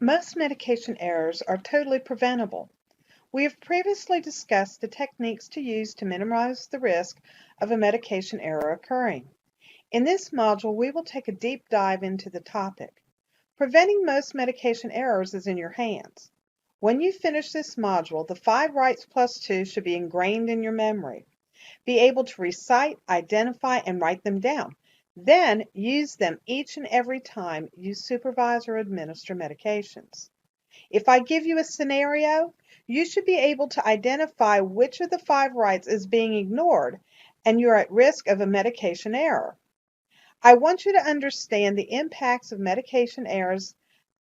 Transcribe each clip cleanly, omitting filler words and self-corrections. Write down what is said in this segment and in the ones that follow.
Most medication errors are totally preventable. We have previously discussed the techniques to use to minimize the risk of a medication error occurring. In this module, we will take a deep dive into the topic. Preventing most medication errors is in your hands. When you finish this module, the 5 rights plus 2 should be ingrained in your memory. Be able to recite, identify, and write them down. Then use them each and every time you supervise or administer medications. If I give you a scenario, you should be able to identify which of the 5 rights is being ignored and you're at risk of a medication error. I want you to understand the impacts of medication errors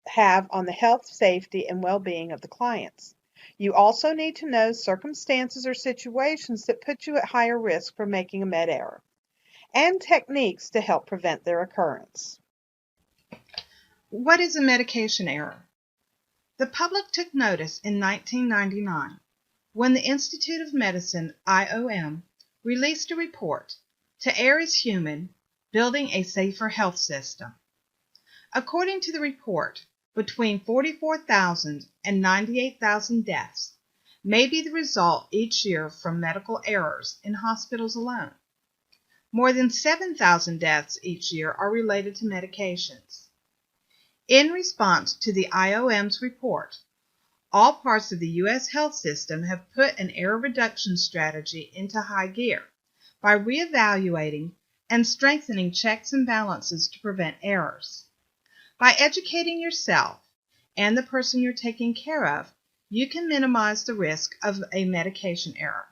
have on the health, safety, and well-being of the clients. You also need to know circumstances or situations that put you at higher risk for making a med error, and techniques to help prevent their occurrence. What is a medication error? The public took notice in 1999 when the Institute of Medicine, IOM, released a report, To Err is Human, Building a Safer Health System. According to the report, between 44,000 and 98,000 deaths may be the result each year from medical errors in hospitals alone. More than 7,000 deaths each year are related to medications. In response to the IOM's report, all parts of the U.S. health system have put an error reduction strategy into high gear by reevaluating and strengthening checks and balances to prevent errors. By educating yourself and the person you're taking care of, you can minimize the risk of a medication error.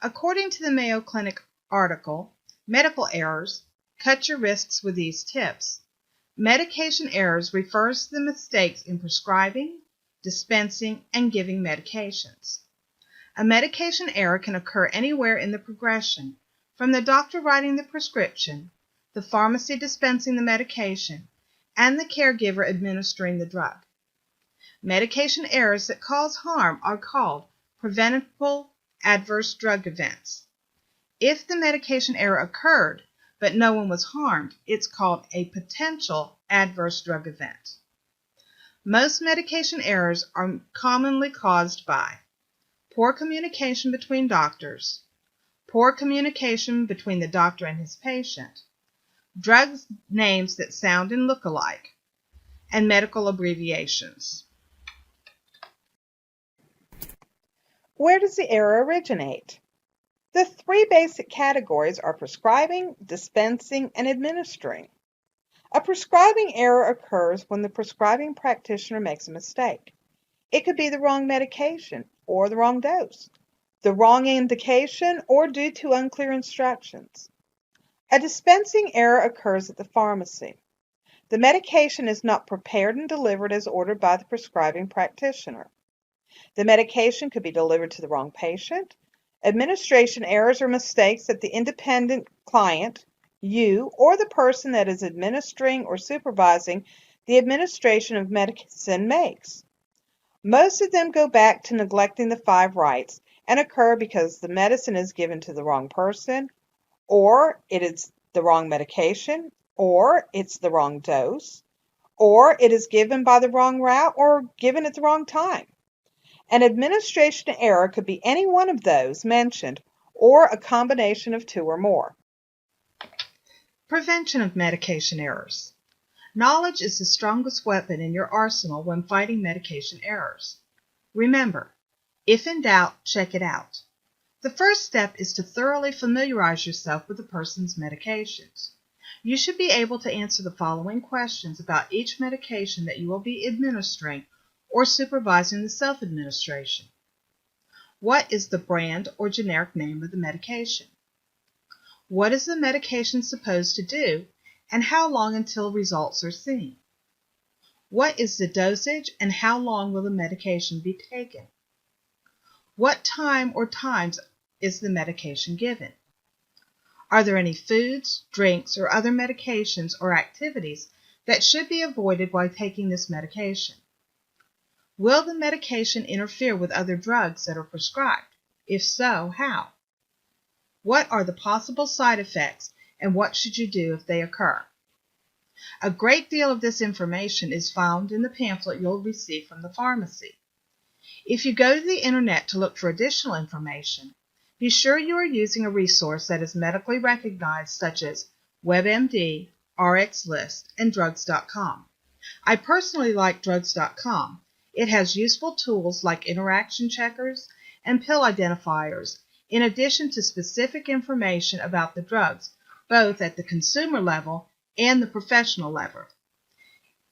According to the Mayo Clinic article, Medical Errors, Cut Your Risks with These Tips, medication errors refers to the mistakes in prescribing, dispensing, and giving medications. A medication error can occur anywhere in the progression, from the doctor writing the prescription, the pharmacy dispensing the medication, and the caregiver administering the drug. Medication errors that cause harm are called preventable adverse drug events. If the medication error occurred, but no one was harmed, it's called a potential adverse drug event. Most medication errors are commonly caused by poor communication between doctors, poor communication between the doctor and his patient, drug names that sound and look alike, and medical abbreviations. Where does the error originate? The 3 basic categories are prescribing, dispensing, and administering. A prescribing error occurs when the prescribing practitioner makes a mistake. It could be the wrong medication or the wrong dose, the wrong indication, or due to unclear instructions. A dispensing error occurs at the pharmacy. The medication is not prepared and delivered as ordered by the prescribing practitioner. The medication could be delivered to the wrong patient. Administration errors or mistakes that the independent client, you, or the person that is administering or supervising the administration of medicine makes. Most of them go back to neglecting the 5 rights and occur because the medicine is given to the wrong person, or it is the wrong medication, or it's the wrong dose, or it is given by the wrong route or given at the wrong time. An administration error could be any one of those mentioned or a combination of 2 or more. Prevention of medication errors. Knowledge is the strongest weapon in your arsenal when fighting medication errors. Remember, if in doubt, check it out. The first step is to thoroughly familiarize yourself with the person's medications. You should be able to answer the following questions about each medication that you will be administering or supervising the self-administration. What is the brand or generic name of the medication? What is the medication supposed to do, and how long until results are seen? What is the dosage, and how long will the medication be taken? What time or times is the medication given? Are there any foods, drinks, or other medications or activities that should be avoided while taking this medication? Will the medication interfere with other drugs that are prescribed? If so, how? What are the possible side effects, and what should you do if they occur? A great deal of this information is found in the pamphlet you'll receive from the pharmacy. If you go to the internet to look for additional information, be sure you are using a resource that is medically recognized, such as WebMD, RxList, and Drugs.com. I personally like Drugs.com. It has useful tools like interaction checkers and pill identifiers, in addition to specific information about the drugs, both at the consumer level and the professional level.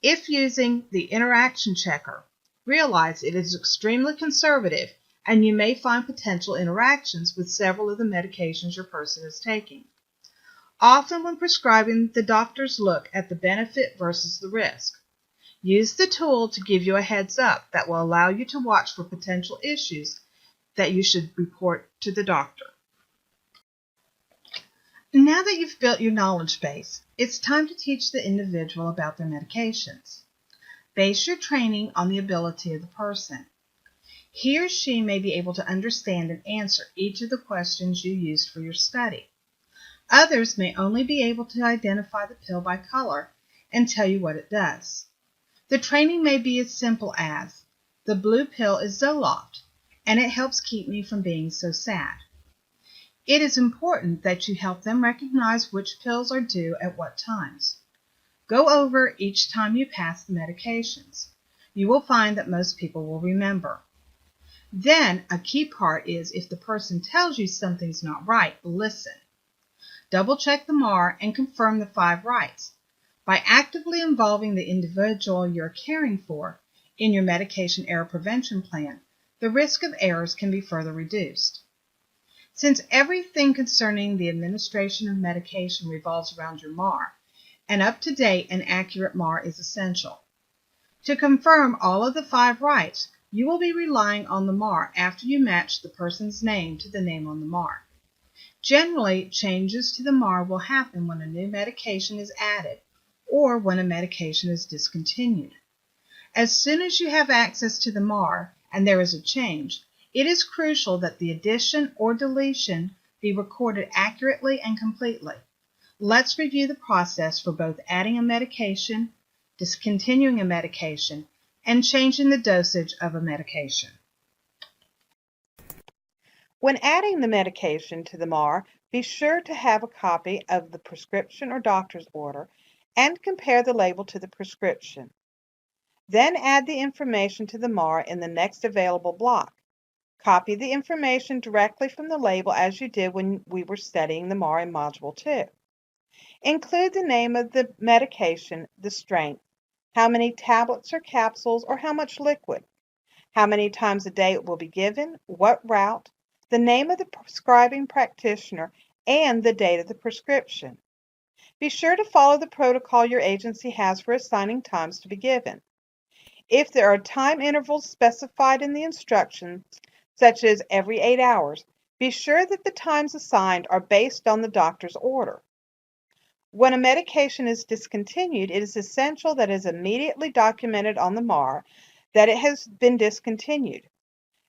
If using the interaction checker, realize it is extremely conservative and you may find potential interactions with several of the medications your person is taking. Often when prescribing, the doctors look at the benefit versus the risk. Use the tool to give you a heads up that will allow you to watch for potential issues that you should report to the doctor. Now that you've built your knowledge base, it's time to teach the individual about their medications. Base your training on the ability of the person. He or she may be able to understand and answer each of the questions you used for your study. Others may only be able to identify the pill by color and tell you what it does. The training may be as simple as, the blue pill is Zoloft, and it helps keep me from being so sad. It is important that you help them recognize which pills are due at what times. Go over each time you pass the medications. You will find that most people will remember. Then, a key part is if the person tells you something's not right, listen. Double-check the MAR and confirm the 5 rights. By actively involving the individual you're caring for in your medication error prevention plan, the risk of errors can be further reduced. Since everything concerning the administration of medication revolves around your MAR, an up-to-date and accurate MAR is essential. To confirm all of the 5 rights, you will be relying on the MAR after you match the person's name to the name on the MAR. Generally, changes to the MAR will happen when a new medication is added or when a medication is discontinued. As soon as you have access to the MAR and there is a change, it is crucial that the addition or deletion be recorded accurately and completely. Let's review the process for both adding a medication, discontinuing a medication, and changing the dosage of a medication. When adding the medication to the MAR, be sure to have a copy of the prescription or doctor's order and compare the label to the prescription. Then add the information to the MAR in the next available block. Copy the information directly from the label as you did when we were studying the MAR in Module 2. Include the name of the medication, the strength, how many tablets or capsules or how much liquid, how many times a day it will be given, what route, the name of the prescribing practitioner, and the date of the prescription. Be sure to follow the protocol your agency has for assigning times to be given. If there are time intervals specified in the instructions, such as every 8 hours, be sure that the times assigned are based on the doctor's order. When a medication is discontinued, it is essential that it is immediately documented on the MAR that it has been discontinued.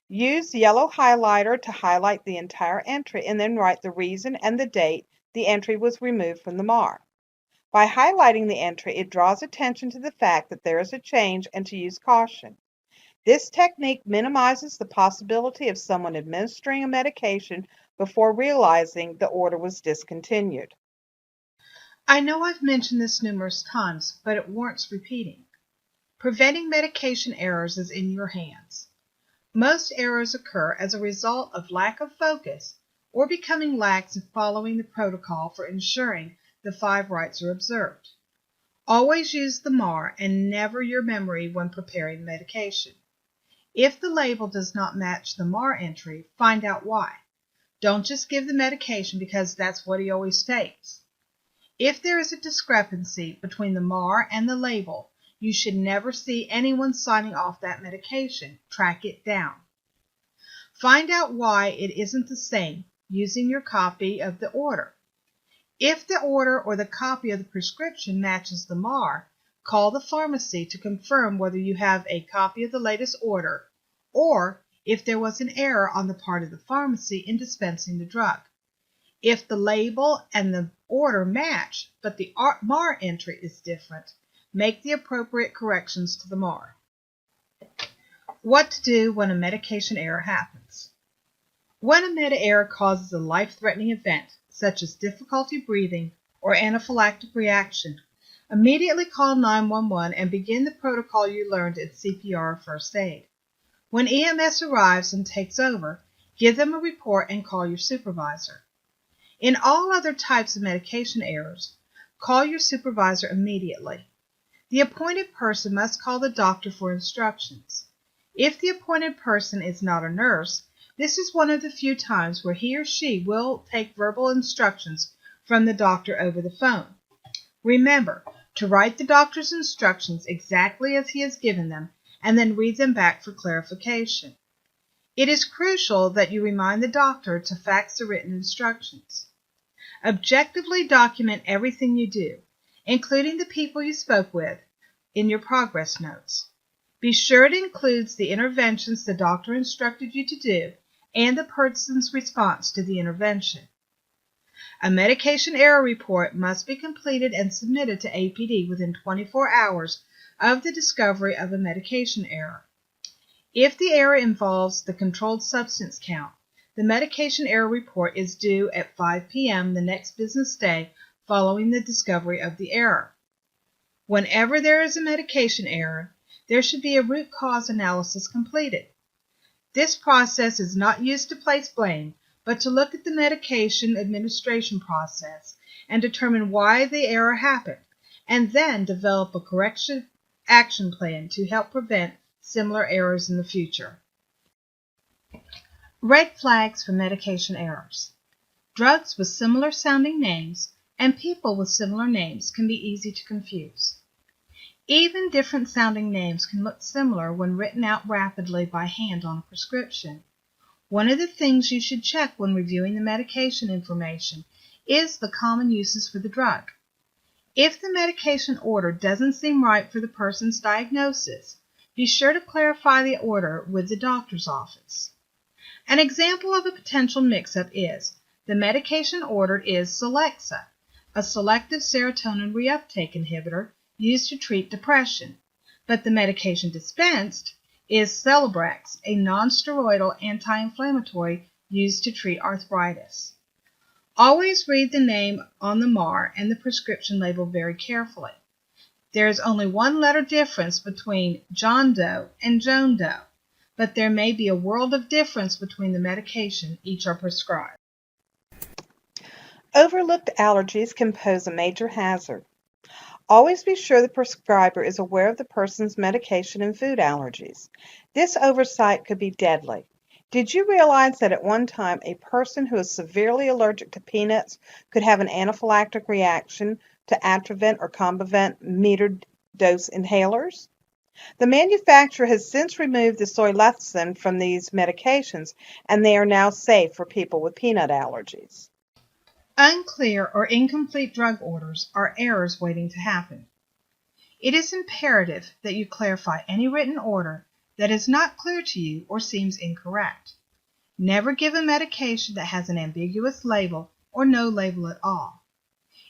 Use yellow highlighter to highlight the entire entry and then write the reason and the date the entry was removed from the MAR. By highlighting the entry, it draws attention to the fact that there is a change and to use caution. This technique minimizes the possibility of someone administering a medication before realizing the order was discontinued. I know I've mentioned this numerous times, but it warrants repeating. Preventing medication errors is in your hands. Most errors occur as a result of lack of focus or becoming lax in following the protocol for ensuring the 5 rights are observed. Always use the MAR and never your memory when preparing medication. If the label does not match the MAR entry, find out why. Don't just give the medication because that's what he always takes. If there is a discrepancy between the MAR and the label, you should never see anyone signing off that medication. Track it down. Find out why it isn't the same using your copy of the order. If the order or the copy of the prescription matches the MAR, call the pharmacy to confirm whether you have a copy of the latest order or if there was an error on the part of the pharmacy in dispensing the drug. If the label and the order match, but the MAR entry is different, make the appropriate corrections to the MAR. What to do when a medication error happens. When a meta error causes a life-threatening event, such as difficulty breathing or anaphylactic reaction, immediately call 911 and begin the protocol you learned in CPR or first aid. When EMS arrives and takes over, give them a report and call your supervisor. In all other types of medication errors, call your supervisor immediately. The appointed person must call the doctor for instructions. If the appointed person is not a nurse, this is one of the few times where he or she will take verbal instructions from the doctor over the phone. Remember to write the doctor's instructions exactly as he has given them and then read them back for clarification. It is crucial that you remind the doctor to fax the written instructions. Objectively document everything you do, including the people you spoke with, in your progress notes. Be sure it includes the interventions the doctor instructed you to do and the person's response to the intervention. A medication error report must be completed and submitted to APD within 24 hours of the discovery of a medication error. If the error involves the controlled substance count, the medication error report is due at 5 p.m. the next business day following the discovery of the error. Whenever there is a medication error, there should be a root cause analysis completed. This process is not used to place blame, but to look at the medication administration process and determine why the error happened, and then develop a correction action plan to help prevent similar errors in the future. Red flags for medication errors. Drugs with similar sounding names and people with similar names can be easy to confuse. Even different sounding names can look similar when written out rapidly by hand on a prescription. One of the things you should check when reviewing the medication information is the common uses for the drug. If the medication order doesn't seem right for the person's diagnosis, be sure to clarify the order with the doctor's office. An example of a potential mix-up is the medication ordered is Celexa, a selective serotonin reuptake inhibitor used to treat depression, but the medication dispensed is Celebrex, a non-steroidal anti-inflammatory used to treat arthritis. Always read the name on the MAR and the prescription label very carefully. There is only one letter difference between John Doe and Joan Doe, but there may be a world of difference between the medication each are prescribed. Overlooked allergies can pose a major hazard. Always be sure the prescriber is aware of the person's medication and food allergies. This oversight could be deadly. Did you realize that at one time a person who is severely allergic to peanuts could have an anaphylactic reaction to Atrovent or Combivent metered dose inhalers? The manufacturer has since removed the soy lecithin from these medications, and they are now safe for people with peanut allergies. Unclear or incomplete drug orders are errors waiting to happen. It is imperative that you clarify any written order that is not clear to you or seems incorrect. Never give a medication that has an ambiguous label or no label at all.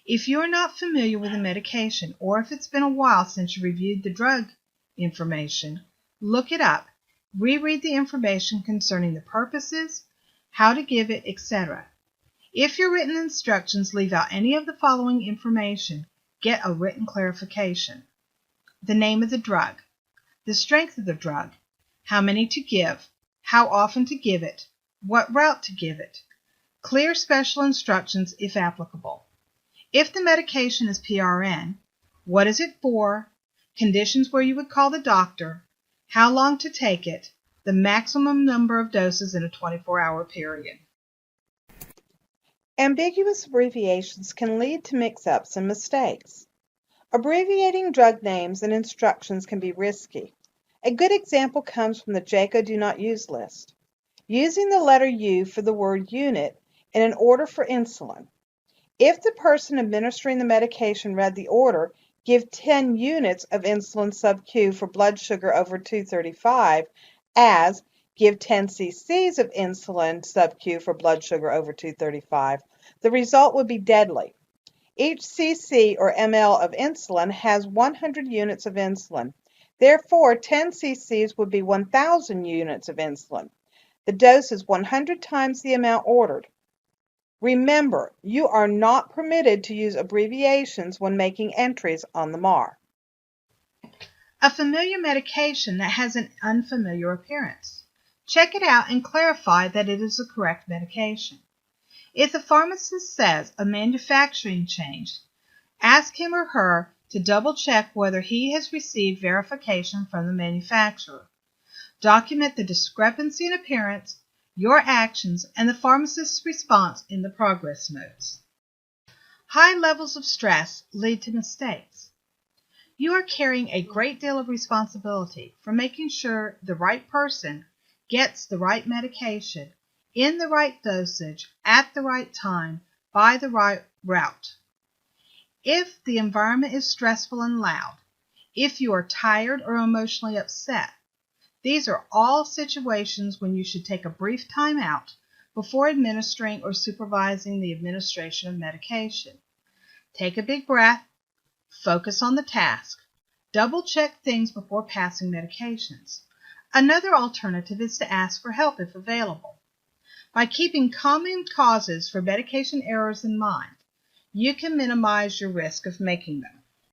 If you are not familiar with a medication, or if it's been a while since you reviewed the drug information, look it up, reread the information concerning the purposes, how to give it, etc. If your written instructions leave out any of the following information, get a written clarification. The name of the drug, the strength of the drug, how many to give, how often to give it, what route to give it, clear special instructions if applicable. If the medication is PRN, what is it for, conditions where you would call the doctor, how long to take it, the maximum number of doses in a 24-hour period. Ambiguous abbreviations can lead to mix-ups and mistakes. Abbreviating drug names and instructions can be risky. A good example comes from the JACO Do Not Use list. Using the letter U for the word unit in an order for insulin. If the person administering the medication read the order, give 10 units of insulin sub-Q for blood sugar over 235, as give 10 cc's of insulin sub-Q for blood sugar over 235, the result would be deadly. Each cc or ml of insulin has 100 units of insulin. Therefore, 10 cc's would be 1,000 units of insulin. The dose is 100 times the amount ordered. Remember, you are not permitted to use abbreviations when making entries on the MAR. A familiar medication that has an unfamiliar appearance. Check it out and clarify that it is the correct medication. If the pharmacist says a manufacturing change, ask him or her to double-check whether he has received verification from the manufacturer. Document the discrepancy in appearance, your actions, and the pharmacist's response in the progress notes. High levels of stress lead to mistakes. You are carrying a great deal of responsibility for making sure the right person gets the right medication in the right dosage at the right time by the right route. If the environment is stressful and loud, if you are tired or emotionally upset, these are all situations when you should take a brief time out before administering or supervising the administration of medication. Take a big breath, focus on the task, double-check things before passing medications. Another alternative is to ask for help if available. By keeping common causes for medication errors in mind, you can minimize your risk of making them.